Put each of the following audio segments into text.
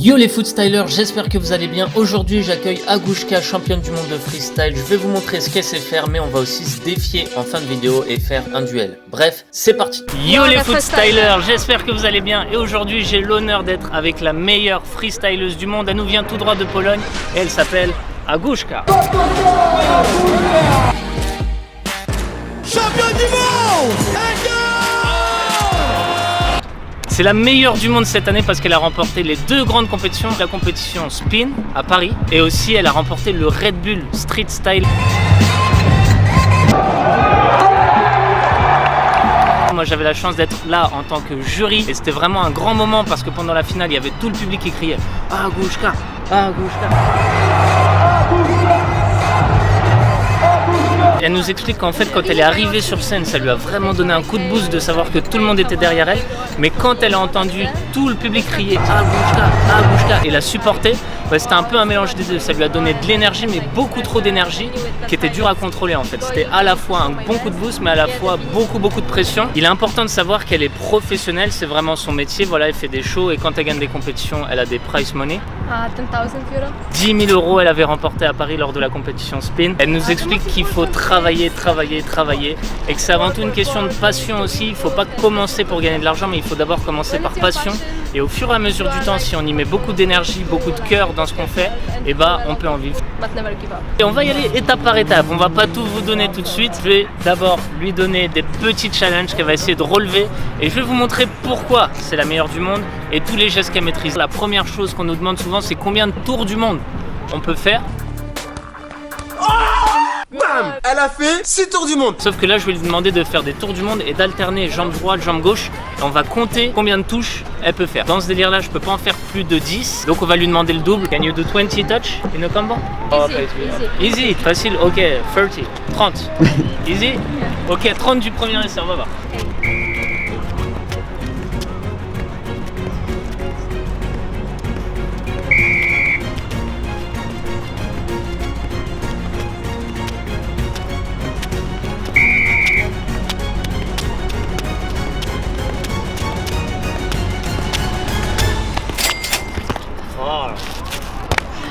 Yo les footstylers, j'espère que vous allez bien. Aujourd'hui j'accueille Agoushka, championne du monde de freestyle. Je vais vous montrer ce qu'elle sait faire, mais on va aussi se défier en fin de vidéo et faire un duel. Bref, c'est parti. Yo les footstylers, j'espère que vous allez bien. Et aujourd'hui j'ai l'honneur d'être avec la meilleure freestyleuse du monde. Elle nous vient tout droit de Pologne et elle s'appelle Agoushka. Championne du monde! C'est la meilleure du monde cette année parce qu'elle a remporté les deux grandes compétitions, la compétition Spin à Paris et aussi elle a remporté le Red Bull Street Style. Moi j'avais la chance d'être là en tant que jury et c'était vraiment un grand moment parce que pendant la finale il y avait tout le public qui criait Agoushka, Agoushka. Elle nous explique qu'en fait quand elle est arrivée sur scène ça lui a vraiment donné un coup de boost de savoir que tout le monde était derrière elle, mais quand elle a entendu tout le public crier Agoushka, Agoushka et la supporter, bah, c'était un peu un mélange des deux, ça lui a donné de l'énergie mais beaucoup trop d'énergie qui était dur à contrôler en fait. C'était à la fois un bon coup de boost mais à la fois beaucoup de pression. Il est important de savoir qu'elle est professionnelle, c'est vraiment son métier, voilà, elle fait des shows et quand elle gagne des compétitions elle a des prize money. 10 000 euros elle avait remporté à Paris lors de la compétition Spin. Elle nous explique qu'il faut travailler et que c'est avant tout une question de passion aussi. Il ne faut pas commencer pour gagner de l'argent mais il faut d'abord commencer par passion et au fur et à mesure du temps si on y met beaucoup d'énergie, beaucoup de cœur dans ce qu'on fait, et bah on peut en vivre. Et on va y aller étape par étape, on va pas tout vous donner tout de suite. Je vais d'abord lui donner des petits challenges qu'elle va essayer de relever et je vais vous montrer pourquoi c'est la meilleure du monde et tous les gestes qu'elle maîtrise. La première chose qu'on nous demande souvent c'est combien de tours du monde on peut faire. Bam! Elle a fait 6 tours du monde. Sauf que là je vais lui demander de faire des tours du monde et d'alterner jambe droite, jambe gauche et on va compter combien de touches elle peut faire. Dans ce délire là je peux pas en faire plus de 10, donc on va lui demander le double. Can you do 20 touch in a combo? Easy, facile, ok, 30. Easy? Ok, 30 du premier essai, on va voir.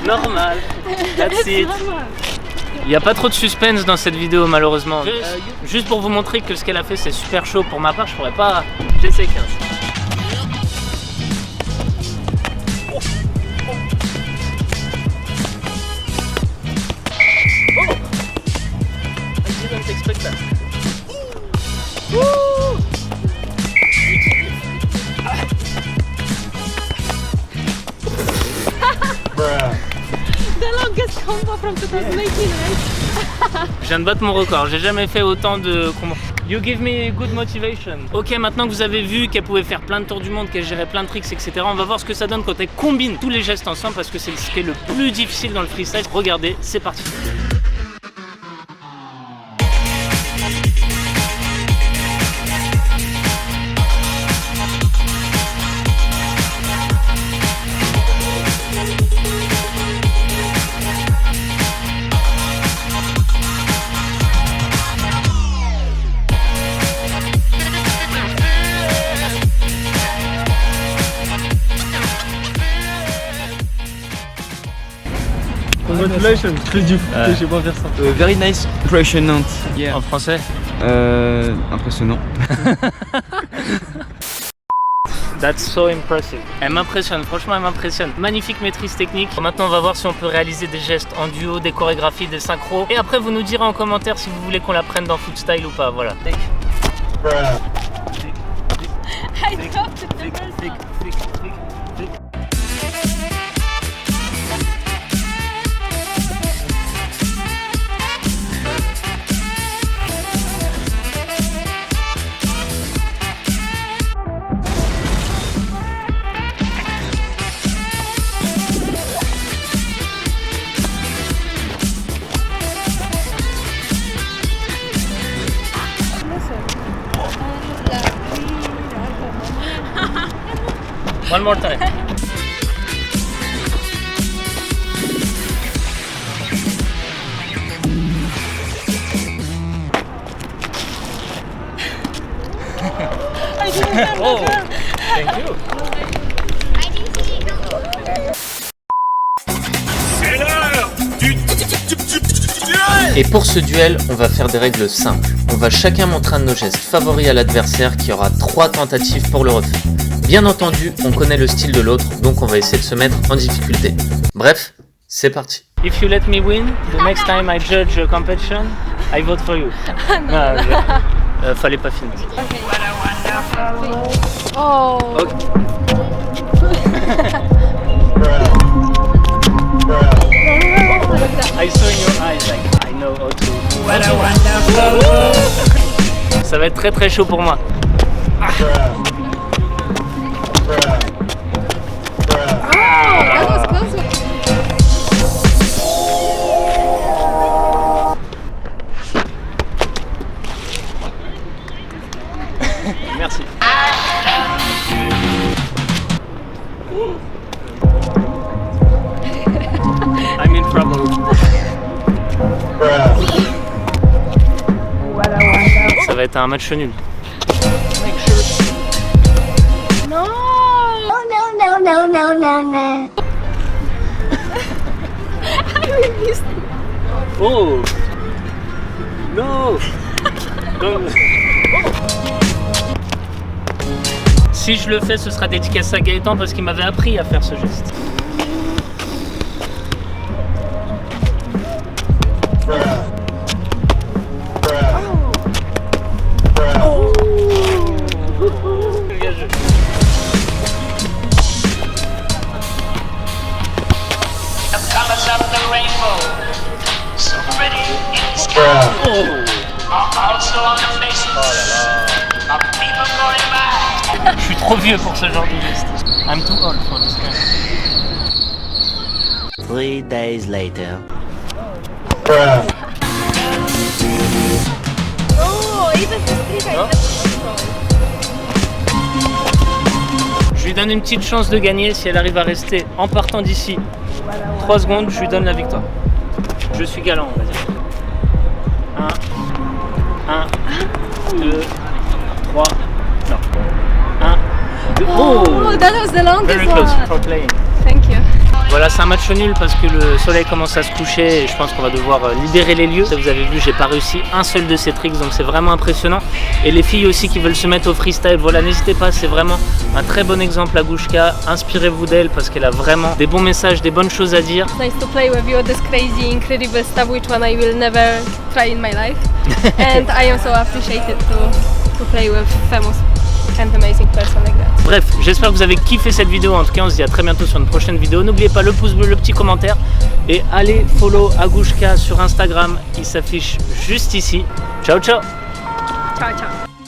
Normal, that's it. Il n'y a pas trop de suspense dans cette vidéo malheureusement. Juste pour vous montrer que ce qu'elle a fait c'est super chaud. Pour ma part je pourrais pas. J'essaie 15. Oh, I didn't expect that. The longest combo from 2018, right? Je viens de battre mon record, j'ai jamais fait autant de combos. You give me good motivation. Ok, maintenant que vous avez vu qu'elle pouvait faire plein de tours du monde, qu'elle gérait plein de tricks, etc. On va voir ce que ça donne quand elle combine tous les gestes ensemble parce que c'est ce qui est le plus difficile dans le freestyle. Regardez, c'est parti. Congratulations, je sais pas faire ça. Very nice, impressionnante. Yeah. En français Impressionnant. That's so impressive. Elle m'impressionne, franchement elle m'impressionne. Magnifique maîtrise technique. Maintenant on va voir si on peut réaliser des gestes en duo, des chorégraphies, des synchros. Et après vous nous direz en commentaire si vous voulez qu'on la prenne dans Footstyle ou pas, voilà. I dropped it the first one. One more time. I didn't learn Oh, that well. thank you. Et pour ce duel, on va faire des règles simples. On va chacun montrer un de nos gestes favoris à l'adversaire qui aura 3 tentatives pour le refaire. Bien entendu, on connaît le style de l'autre, donc on va essayer de se mettre en difficulté. Bref, c'est parti. If you let me win, the next time I judge a competition, I vote for you. Non, fallait pas finir. Oh. Ok. I saw in your eyes, like, I know how to. Ça va être très très chaud pour moi. That was close. Merci. I'm in trouble. Ça va être un match nul. No. No, no, no, no, no. I missed. Oh no. Si je le fais, ce sera dédicacé à Gaëtan parce qu'il m'avait appris à faire ce geste. Je suis trop vieux pour ce genre de geste. I'm too old for this kind. 3 days later. Oh, even the street I No? Je lui donne une petite chance de gagner si elle arrive à rester en partant d'ici 3 secondes, je lui donne la victoire. Je suis galant, on va dire. 1, 2, 3, non. 1, 2, Oh, that was the longest very close one. for playing. Thank you. Voilà, c'est un match nul parce que le soleil commence à se coucher et je pense qu'on va devoir libérer les lieux. Ça, vous avez vu, j'ai pas réussi un seul de ces tricks, donc c'est vraiment impressionnant. Et les filles aussi qui veulent se mettre au freestyle, voilà, n'hésitez pas, c'est vraiment un très bon exemple à Gouchka. Inspirez-vous d'elle parce qu'elle a vraiment des bons messages, des bonnes choses à dire. It's nice to play with you this crazy, incredible stuff which one I will never try in my life. And I am so appreciated to play with famous and amazing person like that. Bref, j'espère que vous avez kiffé cette vidéo. En tout cas, on se dit à très bientôt sur une prochaine vidéo. N'oubliez pas le pouce bleu, le petit commentaire et allez follow Agouchka sur Instagram. Il s'affiche juste ici. Ciao, ciao. Ciao, ciao.